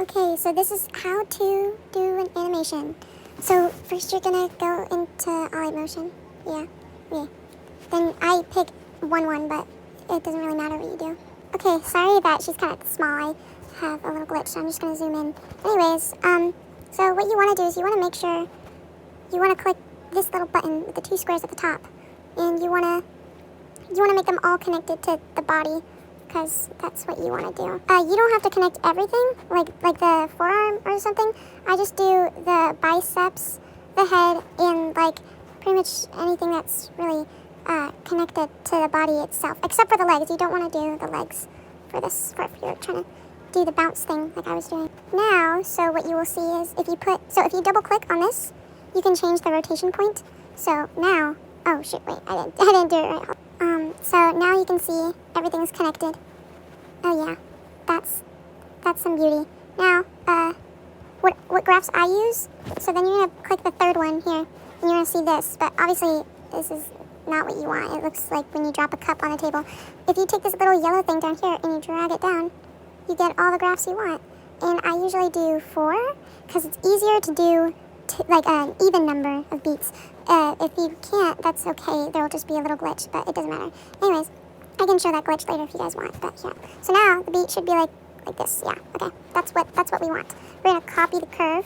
Okay, so this is how to do an animation. So first you're gonna go into alight motion. Yeah. Then I pick 1-1, but it doesn't really matter what you do. Okay, sorry that she's kind of small. I have a little glitch, so I'm just gonna zoom in. Anyways, so what you wanna do is you wanna make sure you wanna click this little button with the 2 squares at the top, and you wanna make them all connected to the body, because that's what you want to do. You don't have to connect everything, like the forearm or something. I just do the biceps, the head, and like pretty much anything that's really connected to the body itself, except for the legs. You don't want to do the legs for this, for if you're trying to do the bounce thing like I was doing. Now, so what you will see is if you double click on this, you can change the rotation point. So now, oh shoot, wait, I didn't do it right. So now you can see everything's connected. Oh yeah, that's some beauty. Now, what graphs I use? So then you're gonna click the 3rd one here, and you're gonna see this. But obviously, this is not what you want. It looks like when you drop a cup on the table. If you take this little yellow thing down here and you drag it down, you get all the graphs you want. And I usually do 4 because it's easier to do like an even number of beats. If you can't, that's okay. There'll just be a little glitch, but it doesn't matter. Anyways, I can show that glitch later if you guys want. But yeah. So now the beat should be like this. Yeah. Okay. That's what we want. We're gonna copy the curve,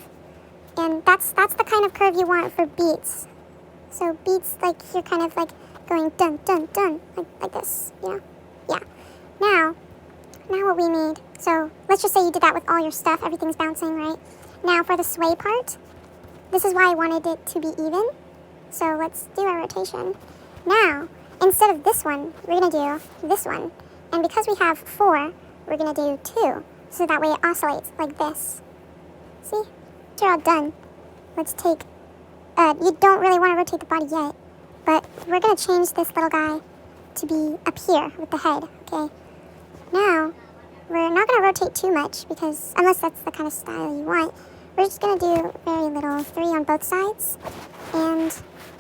and that's the kind of curve you want for beats. So beats, like you're kind of like going dun dun dun like this. You know? Yeah. Now what we need. So let's just say you did that with all your stuff. Everything's bouncing, right? Now for the sway part, this is why I wanted it to be even. So let's do a rotation. Now, instead of this one, we're going to do this one. And because we have 4, we're going to do 2. So that way it oscillates like this. See? You're all done. Let's take... you don't really want to rotate the body yet. But we're going to change this little guy to be up here with the head. Okay? Now, we're not going to rotate too much because... unless that's the kind of style you want. We're just going to do very little, 3 on both sides. And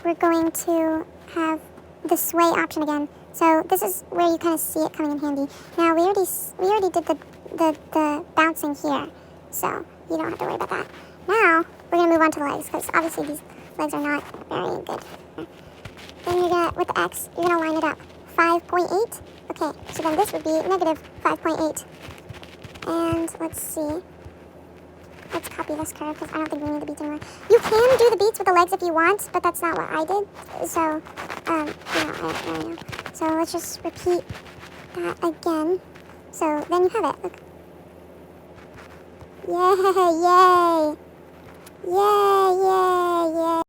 we're going to have the sway option again. So this is where you kind of see it coming in handy. Now we already did the bouncing here, so you don't have to worry about that. Now we're gonna move on to the legs because obviously these legs are not very good. Then you're gonna, with the X, you're gonna line it up. 5.8. Okay, so then this would be negative 5.8. And let's see. Let's copy this curve because I don't think we need the beats anymore. You can do the beats with the legs if you want, but that's not what I did. So, I don't really know. So let's just repeat that again. So then you have it. Look. Yay!